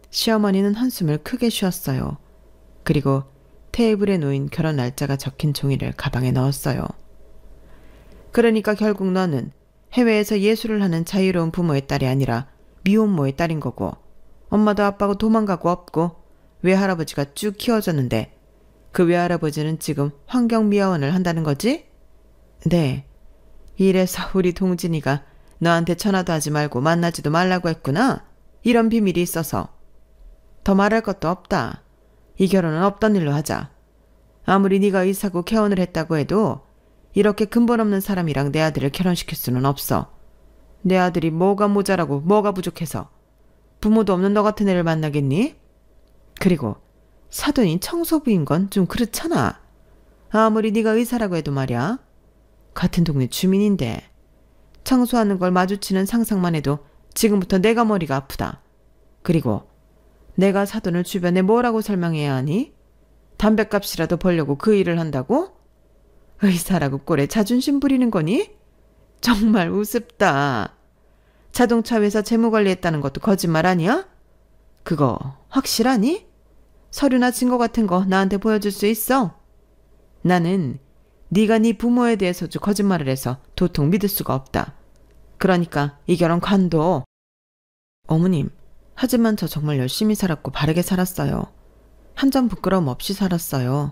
시어머니는 한숨을 크게 쉬었어요. 그리고 테이블에 놓인 결혼 날짜가 적힌 종이를 가방에 넣었어요. 그러니까 결국 너는 해외에서 예술을 하는 자유로운 부모의 딸이 아니라 미혼모의 딸인 거고, 엄마도 아빠고 도망가고 없고 외할아버지가 쭉 키워줬는데 그 외할아버지는 지금 환경미화원을 한다는 거지? 네. 이래서 우리 동진이가 너한테 전화도 하지 말고 만나지도 말라고 했구나. 이런 비밀이 있어서. 더 말할 것도 없다. 이 결혼은 없던 일로 하자. 아무리 네가 의사고 개원을 했다고 해도 이렇게 근본 없는 사람이랑 내 아들을 결혼시킬 수는 없어. 내 아들이 뭐가 모자라고 뭐가 부족해서 부모도 없는 너 같은 애를 만나겠니? 그리고 사돈이 청소부인 건 좀 그렇잖아. 아무리 네가 의사라고 해도 말이야. 같은 동네 주민인데 청소하는 걸 마주치는 상상만 해도 지금부터 내가 머리가 아프다. 그리고 내가 사돈을 주변에 뭐라고 설명해야 하니? 담뱃값이라도 벌려고 그 일을 한다고? 의사라고 꼴에 자존심 부리는 거니? 정말 우습다. 자동차 회사 재무관리했다는 것도 거짓말 아니야? 그거 확실하니? 서류나 증거 같은 거 나한테 보여줄 수 있어? 나는 네가 네 부모에 대해서도 거짓말을 해서 도통 믿을 수가 없다. 그러니까 이 결혼 관둬. 어머님, 하지만 저 정말 열심히 살았고 바르게 살았어요. 한 점 부끄러움 없이 살았어요.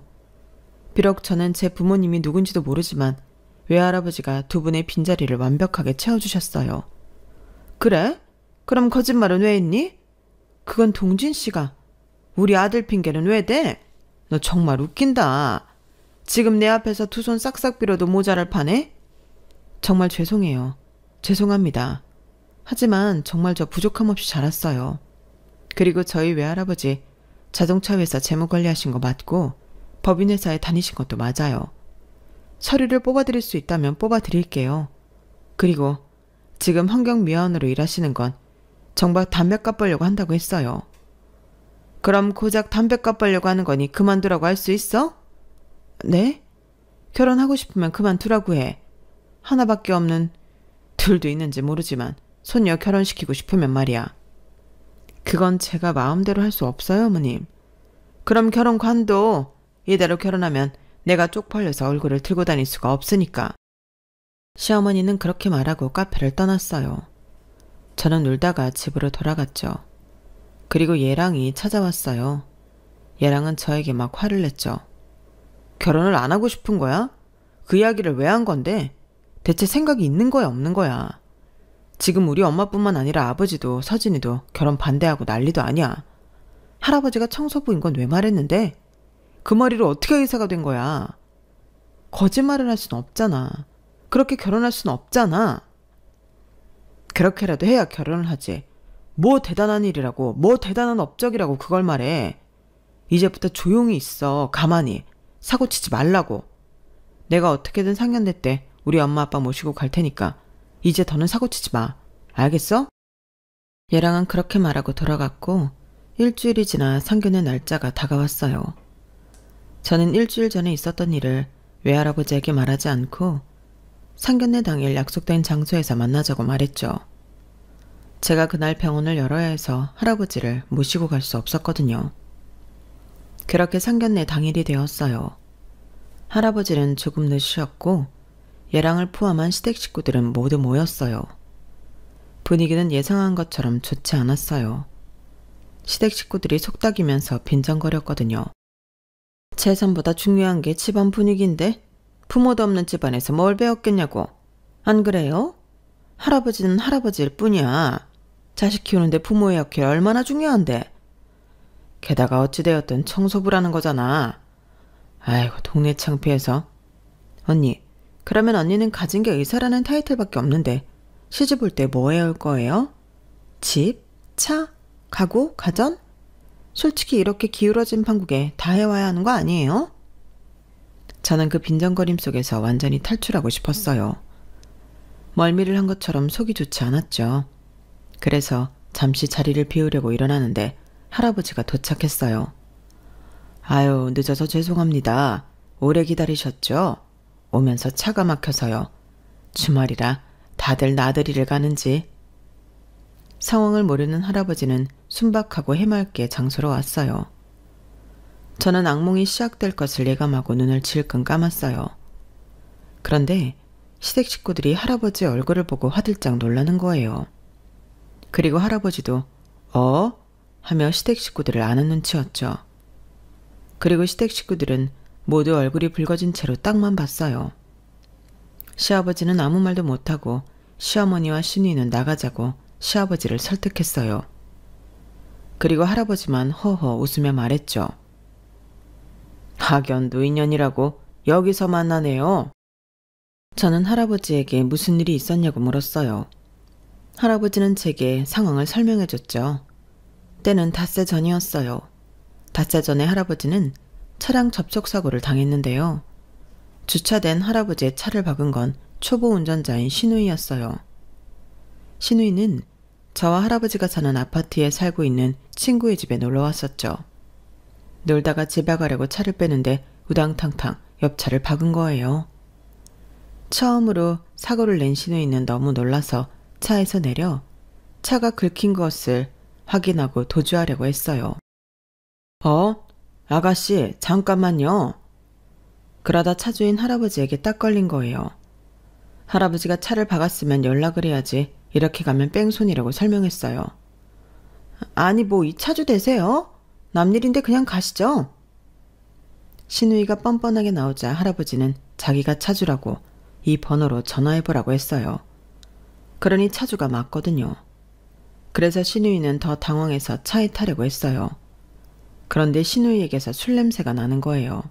비록 저는 제 부모님이 누군지도 모르지만 외할아버지가 두 분의 빈자리를 완벽하게 채워주셨어요. 그래? 그럼 거짓말은 왜 했니? 그건 동진 씨가. 우리 아들 핑계는 왜 대? 너 정말 웃긴다. 지금 내 앞에서 두 손 싹싹 빌어도 모자랄 판에? 정말 죄송해요. 죄송합니다. 하지만 정말 저 부족함 없이 자랐어요. 그리고 저희 외할아버지 자동차 회사 재무관리하신 거 맞고 법인회사에 다니신 것도 맞아요. 서류를 뽑아드릴 수 있다면 뽑아드릴게요. 그리고 지금 환경미화원으로 일하시는 건 정말 담뱃값 벌려고 한다고 했어요. 그럼 고작 담뱃값 벌려고 하는 거니 그만두라고 할 수 있어? 네? 결혼하고 싶으면 그만두라고 해. 하나밖에 없는, 둘도 있는지 모르지만 손녀 결혼시키고 싶으면 말이야. 그건 제가 마음대로 할 수 없어요, 어머님. 그럼 결혼 관둬. 이대로 결혼하면 내가 쪽팔려서 얼굴을 들고 다닐 수가 없으니까. 시어머니는 그렇게 말하고 카페를 떠났어요. 저는 울다가 집으로 돌아갔죠. 그리고 예랑이 찾아왔어요. 예랑은 저에게 막 화를 냈죠. 결혼을 안 하고 싶은 거야? 그 이야기를 왜 한 건데? 대체 생각이 있는 거야, 없는 거야? 지금 우리 엄마뿐만 아니라 아버지도 서진이도 결혼 반대하고 난리도 아니야. 할아버지가 청소부인 건 왜 말했는데? 그 머리로 어떻게 의사가 된 거야? 거짓말을 할 수는 없잖아. 그렇게 결혼할 수는 없잖아. 그렇게라도 해야 결혼을 하지. 뭐 대단한 일이라고, 뭐 대단한 업적이라고 그걸 말해. 이제부터 조용히 있어. 가만히. 사고치지 말라고. 내가 어떻게든 상견례 때 우리 엄마 아빠 모시고 갈 테니까 이제 더는 사고치지 마. 알겠어? 얘랑은 그렇게 말하고 돌아갔고 일주일이 지나 상견례 날짜가 다가왔어요. 저는 일주일 전에 있었던 일을 외할아버지에게 말하지 않고 상견례 당일 약속된 장소에서 만나자고 말했죠. 제가 그날 병원을 열어야 해서 할아버지를 모시고 갈 수 없었거든요. 그렇게 상견례 당일이 되었어요. 할아버지는 조금 늦으셨고 예랑을 포함한 시댁 식구들은 모두 모였어요. 분위기는 예상한 것처럼 좋지 않았어요. 시댁 식구들이 속닥이면서 빈정거렸거든요. 재산보다 중요한 게 집안 분위기인데 부모도 없는 집안에서 뭘 배웠겠냐고. 안 그래요? 할아버지는 할아버지일 뿐이야. 자식 키우는데 부모의 역할이 얼마나 중요한데. 게다가 어찌되었든 청소부라는 거잖아. 아이고 동네 창피해서. 언니, 그러면 언니는 가진 게 의사라는 타이틀밖에 없는데 시집 올 때 뭐 해올 거예요? 집? 차? 가구? 가전? 솔직히 이렇게 기울어진 판국에 다 해와야 하는 거 아니에요? 저는 그 빈정거림 속에서 완전히 탈출하고 싶었어요. 멀미를 한 것처럼 속이 좋지 않았죠. 그래서 잠시 자리를 비우려고 일어나는데 할아버지가 도착했어요. 아유, 늦어서 죄송합니다. 오래 기다리셨죠? 오면서 차가 막혀서요. 주말이라 다들 나들이를 가는지. 상황을 모르는 할아버지는 순박하고 해맑게 장소로 왔어요. 저는 악몽이 시작될 것을 예감하고 눈을 질끈 감았어요. 그런데 시댁 식구들이 할아버지의 얼굴을 보고 화들짝 놀라는 거예요. 그리고 할아버지도 어? 하며 시댁 식구들을 아는 눈치였죠. 그리고 시댁 식구들은 모두 얼굴이 붉어진 채로 딱만 봤어요. 시아버지는 아무 말도 못하고 시어머니와 시누이는 나가자고 시아버지를 설득했어요. 그리고 할아버지만 허허 웃으며 말했죠. 학연도 인연이라고 여기서 만나네요. 저는 할아버지에게 무슨 일이 있었냐고 물었어요. 할아버지는 제게 상황을 설명해줬죠. 때는 닷새 전이었어요. 닷새 전에 할아버지는 차량 접촉사고를 당했는데요. 주차된 할아버지의 차를 박은 건 초보 운전자인 시누이였어요. 시누이는 저와 할아버지가 사는 아파트에 살고 있는 친구의 집에 놀러 왔었죠. 놀다가 집에 가려고 차를 빼는데 우당탕탕 옆차를 박은 거예요. 처음으로 사고를 낸 시누이는 너무 놀라서 차에서 내려 차가 긁힌 것을 확인하고 도주하려고 했어요. 아가씨, 잠깐만요. 그러다 차주인 할아버지에게 딱 걸린 거예요. 할아버지가 차를 박았으면 연락을 해야지 이렇게 가면 뺑소니라고 설명했어요. 아니 뭐 이 차주 되세요? 남일인데 그냥 가시죠. 시누이가 뻔뻔하게 나오자 할아버지는 자기가 차주라고 이 번호로 전화해보라고 했어요. 그러니 차주가 맞거든요. 그래서 시누이는 더 당황해서 차에 타려고 했어요. 그런데 시누이에게서 술 냄새가 나는 거예요.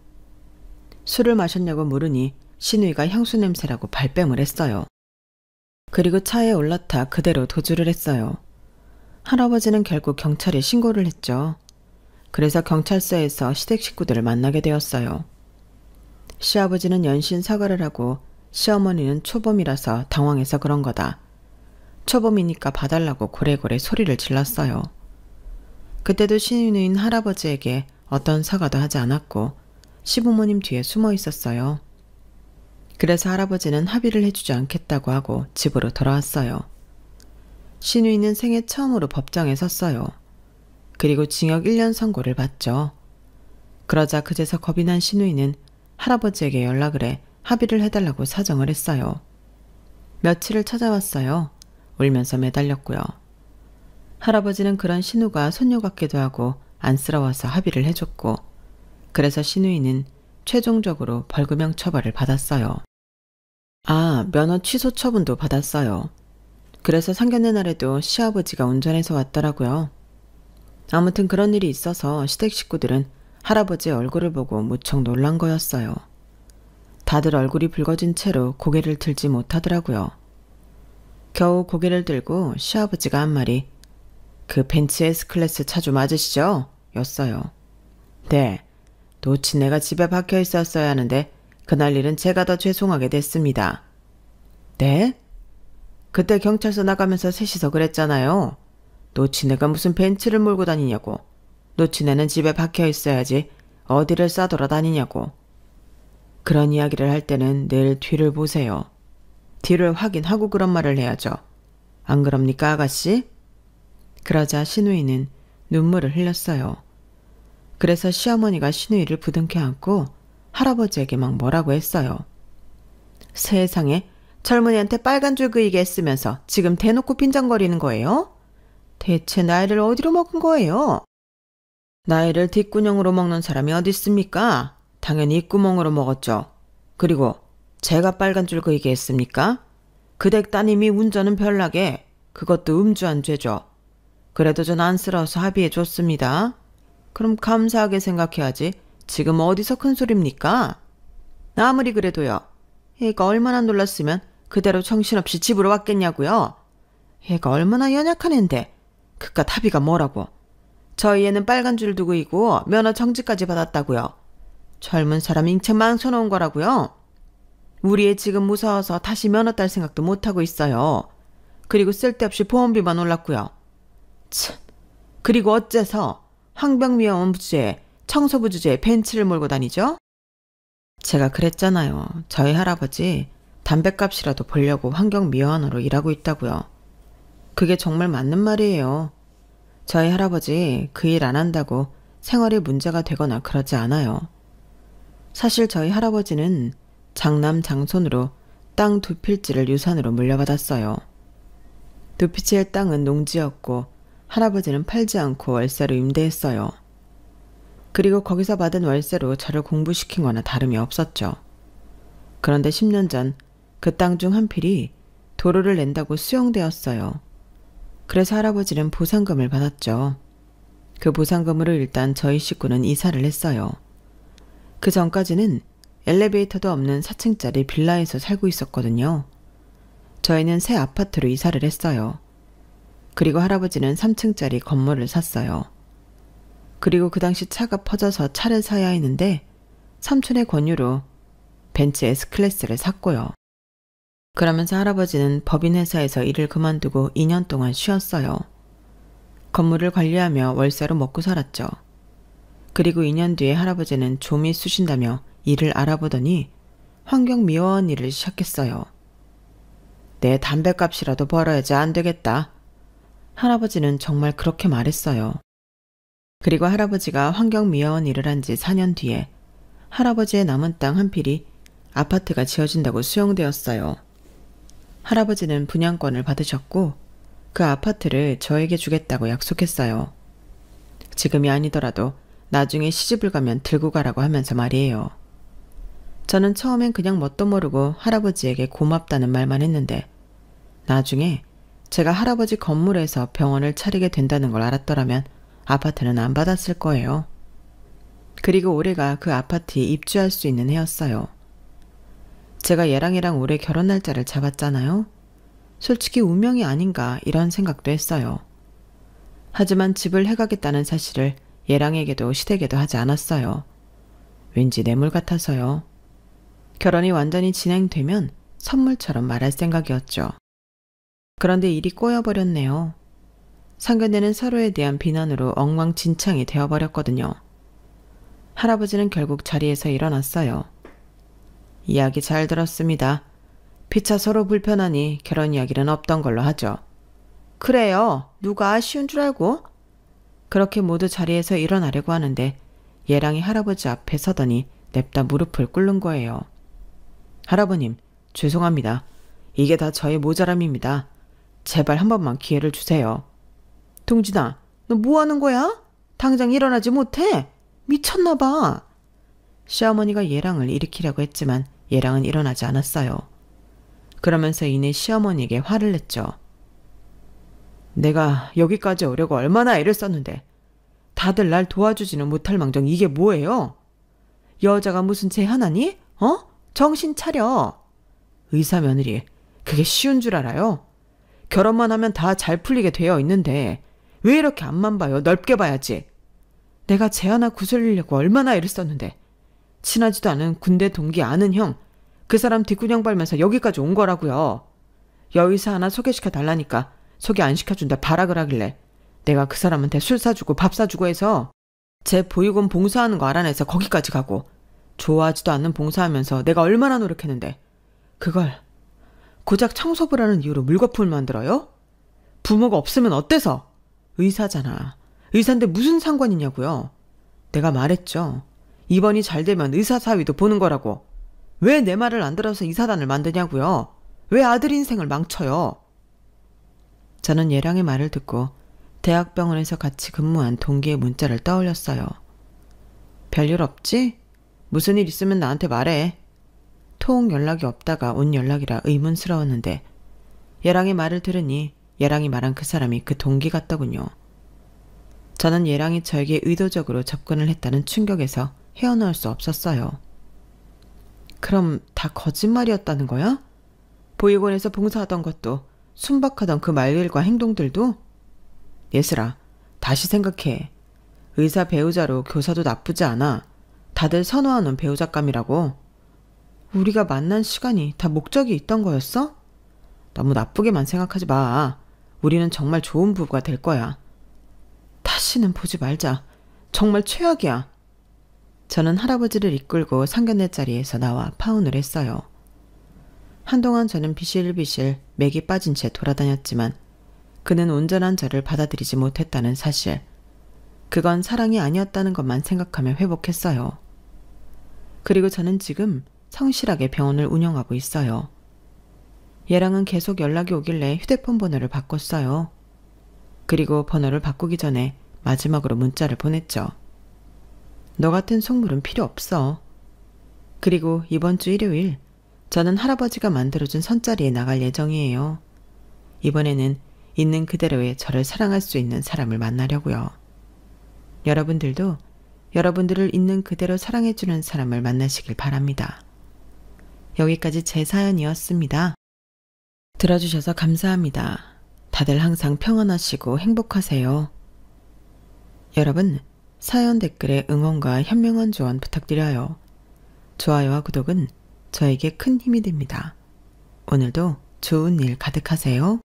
술을 마셨냐고 물으니 시누이가 향수 냄새라고 발뺌을 했어요. 그리고 차에 올라타 그대로 도주를 했어요. 할아버지는 결국 경찰에 신고를 했죠. 그래서 경찰서에서 시댁 식구들을 만나게 되었어요. 시아버지는 연신 사과를 하고 시어머니는 초범이라서 당황해서 그런 거다. 초범이니까 봐달라고 고래고래 소리를 질렀어요. 그때도 시누이는 할아버지에게 어떤 사과도 하지 않았고 시부모님 뒤에 숨어 있었어요. 그래서 할아버지는 합의를 해주지 않겠다고 하고 집으로 돌아왔어요. 시누이는 생애 처음으로 법정에 섰어요. 그리고 징역 1년 선고를 받죠. 그러자 그제서 겁이 난 시누이는 할아버지에게 연락을 해 합의를 해달라고 사정을 했어요. 며칠을 찾아왔어요. 울면서 매달렸고요. 할아버지는 그런 신우가 손녀 같기도 하고 안쓰러워서 합의를 해줬고 그래서 시누이는 최종적으로 벌금형 처벌을 받았어요. 면허 취소 처분도 받았어요. 그래서 상견례 날에도 시아버지가 운전해서 왔더라고요. 아무튼 그런 일이 있어서 시댁 식구들은 할아버지의 얼굴을 보고 무척 놀란 거였어요. 다들 얼굴이 붉어진 채로 고개를 들지 못하더라고요. 겨우 고개를 들고 시아버지가 한 말이 그 벤츠 S클래스 차주 맞으시죠? 였어요. 네, 노치네가 집에 박혀 있었어야 하는데 그날 일은 제가 더 죄송하게 됐습니다. 네? 그때 경찰서 나가면서 셋이서 그랬잖아요. 노치네가 무슨 벤츠를 몰고 다니냐고. 노치네는 집에 박혀 있어야지 어디를 싸돌아다니냐고. 그런 이야기를 할 때는 늘 뒤를 보세요. 뒤를 확인하고 그런 말을 해야죠. 안 그럽니까, 아가씨? 그러자 시누이는 눈물을 흘렸어요. 그래서 시어머니가 시누이를 부둥켜 안고 할아버지에게 막 뭐라고 했어요. 세상에 젊은이한테 빨간 줄 그이게 했으면서 지금 대놓고 빈정거리는 거예요? 대체 나이를 어디로 먹은 거예요? 나이를 뒷구녕으로 먹는 사람이 어디 있습니까? 당연히 입구멍으로 먹었죠. 그리고 제가 빨간 줄 그이게 했습니까? 그댁 따님이 운전은 별나게 그것도 음주한 죄죠. 그래도 전 안쓰러워서 합의해 줬습니다. 그럼 감사하게 생각해야지 지금 어디서 큰 소리입니까? 아무리 그래도요. 얘가 얼마나 놀랐으면 그대로 정신없이 집으로 왔겠냐고요. 얘가 얼마나 연약한 앤데 그깟 합의가 뭐라고. 저희 애는 빨간 줄 두고 있고 면허 정지까지 받았다고요. 젊은 사람 인체 망쳐놓은 거라고요. 우리 애 지금 무서워서 다시 면허 딸 생각도 못하고 있어요. 그리고 쓸데없이 보험비만 올랐고요. 참, 그리고 어째서 황병위험한 부주에 청소부 주제에 벤츠를 몰고 다니죠? 제가 그랬잖아요. 저희 할아버지 담뱃값이라도 벌려고 환경미화원으로 일하고 있다고요. 그게 정말 맞는 말이에요. 저희 할아버지 그 일 안 한다고 생활에 문제가 되거나 그러지 않아요. 사실 저희 할아버지는 장남 장손으로 땅 2필지를 유산으로 물려받았어요. 2피치의 땅은 농지였고 할아버지는 팔지 않고 월세로 임대했어요. 그리고 거기서 받은 월세로 저를 공부시킨 거나 다름이 없었죠. 그런데 10년 전 그 땅 중 한 필이 도로를 낸다고 수용되었어요. 그래서 할아버지는 보상금을 받았죠. 그 보상금으로 일단 저희 식구는 이사를 했어요. 그 전까지는 엘리베이터도 없는 4층짜리 빌라에서 살고 있었거든요. 저희는 새 아파트로 이사를 했어요. 그리고 할아버지는 3층짜리 건물을 샀어요. 그리고 그 당시 차가 퍼져서 차를 사야 했는데 삼촌의 권유로 벤츠 S클래스를 샀고요. 그러면서 할아버지는 법인회사에서 일을 그만두고 2년 동안 쉬었어요. 건물을 관리하며 월세로 먹고 살았죠. 그리고 2년 뒤에 할아버지는 좀이 쑤신다며 일을 알아보더니 환경미화원 일을 시작했어요. 내 담뱃값이라도 벌어야지 안 되겠다. 할아버지는 정말 그렇게 말했어요. 그리고 할아버지가 환경미화원 일을 한 지 4년 뒤에 할아버지의 남은 땅 한 필이 아파트가 지어진다고 수용되었어요. 할아버지는 분양권을 받으셨고 그 아파트를 저에게 주겠다고 약속했어요. 지금이 아니더라도 나중에 시집을 가면 들고 가라고 하면서 말이에요. 저는 처음엔 그냥 뭣도 모르고 할아버지에게 고맙다는 말만 했는데 나중에 제가 할아버지 건물에서 병원을 차리게 된다는 걸 알았더라면 아파트는 안 받았을 거예요. 그리고 올해가 그 아파트에 입주할 수 있는 해였어요. 제가 얘랑이랑 올해 결혼 날짜를 잡았잖아요. 솔직히 운명이 아닌가 이런 생각도 했어요. 하지만 집을 해가겠다는 사실을 얘랑에게도 시댁에도 하지 않았어요. 왠지 뇌물 같아서요. 결혼이 완전히 진행되면 선물처럼 말할 생각이었죠. 그런데 일이 꼬여버렸네요. 상견례는 서로에 대한 비난으로 엉망진창이 되어버렸거든요. 할아버지는 결국 자리에서 일어났어요. 이야기 잘 들었습니다. 피차 서로 불편하니 결혼 이야기는 없던 걸로 하죠. 그래요. 누가 쉬운 줄 알고? 그렇게 모두 자리에서 일어나려고 하는데 얘랑이 할아버지 앞에 서더니 냅다 무릎을 꿇는 거예요. 할아버님, 죄송합니다. 이게 다 저의 모자람입니다. 제발 한 번만 기회를 주세요. 동진아, 너 뭐 하는 거야? 당장 일어나지 못해? 미쳤나 봐. 시어머니가 얘랑을 일으키려고 했지만 얘랑은 일어나지 않았어요. 그러면서 이내 시어머니에게 화를 냈죠. 내가 여기까지 오려고 얼마나 애를 썼는데 다들 날 도와주지는 못할 망정 이게 뭐예요? 여자가 무슨 죄 하나니? 정신 차려. 의사 며느리, 그게 쉬운 줄 알아요? 결혼만 하면 다 잘 풀리게 되어 있는데 왜 이렇게 앞만 봐요? 넓게 봐야지. 내가 쟤 하나 구슬리려고 얼마나 애를 썼는데 친하지도 않은 군대 동기 아는 형, 그 사람 뒷구녕 빨면서 여기까지 온 거라고요. 여의사 하나 소개시켜 달라니까 소개 안 시켜준다 발악을 하길래 내가 그 사람한테 술 사주고 밥 사주고 해서 제 보육원 봉사하는 거 알아내서 거기까지 가고 좋아하지도 않는 봉사하면서 내가 얼마나 노력했는데 그걸 고작 청소부를 하는 이유로 물거품을 만들어요? 부모가 없으면 어때서? 의사잖아. 의사인데 무슨 상관이냐고요. 내가 말했죠. 입원이 잘 되면 의사 사위도 보는 거라고. 왜 내 말을 안 들어서 의사단을 만드냐고요. 왜 아들 인생을 망쳐요. 저는 얘랑의 말을 듣고 대학병원에서 같이 근무한 동기의 문자를 떠올렸어요. 별일 없지? 무슨 일 있으면 나한테 말해. 통 연락이 없다가 온 연락이라 의문스러웠는데 얘랑의 말을 들으니 얘랑이 말한 그 사람이 그 동기 같더군요. 저는 얘랑이 저에게 의도적으로 접근을 했다는 충격에서 헤어나올 수 없었어요. 그럼 다 거짓말이었다는 거야? 보육원에서 봉사하던 것도 순박하던 그 말들과 행동들도? 예슬아, 다시 생각해. 의사 배우자로 교사도 나쁘지 않아. 다들 선호하는 배우자감이라고. 우리가 만난 시간이 다 목적이 있던 거였어? 너무 나쁘게만 생각하지 마. 우리는 정말 좋은 부부가 될 거야. 다시는 보지 말자. 정말 최악이야. 저는 할아버지를 이끌고 상견례 자리에서 나와 파혼을 했어요. 한동안 저는 비실비실 맥이 빠진 채 돌아다녔지만 그는 온전한 저를 받아들이지 못했다는 사실, 그건 사랑이 아니었다는 것만 생각하며 회복했어요. 그리고 저는 지금 성실하게 병원을 운영하고 있어요. 얘랑은 계속 연락이 오길래 휴대폰 번호를 바꿨어요. 그리고 번호를 바꾸기 전에 마지막으로 문자를 보냈죠. 너 같은 속물은 필요 없어. 그리고 이번 주 일요일 저는 할아버지가 만들어준 선자리에 나갈 예정이에요. 이번에는 있는 그대로의 저를 사랑할 수 있는 사람을 만나려고요. 여러분들도 여러분들을 있는 그대로 사랑해주는 사람을 만나시길 바랍니다. 여기까지 제 사연이었습니다. 들어주셔서 감사합니다. 다들 항상 평안하시고 행복하세요. 여러분, 사연 댓글에 응원과 현명한 조언 부탁드려요. 좋아요와 구독은 저에게 큰 힘이 됩니다. 오늘도 좋은 일 가득하세요.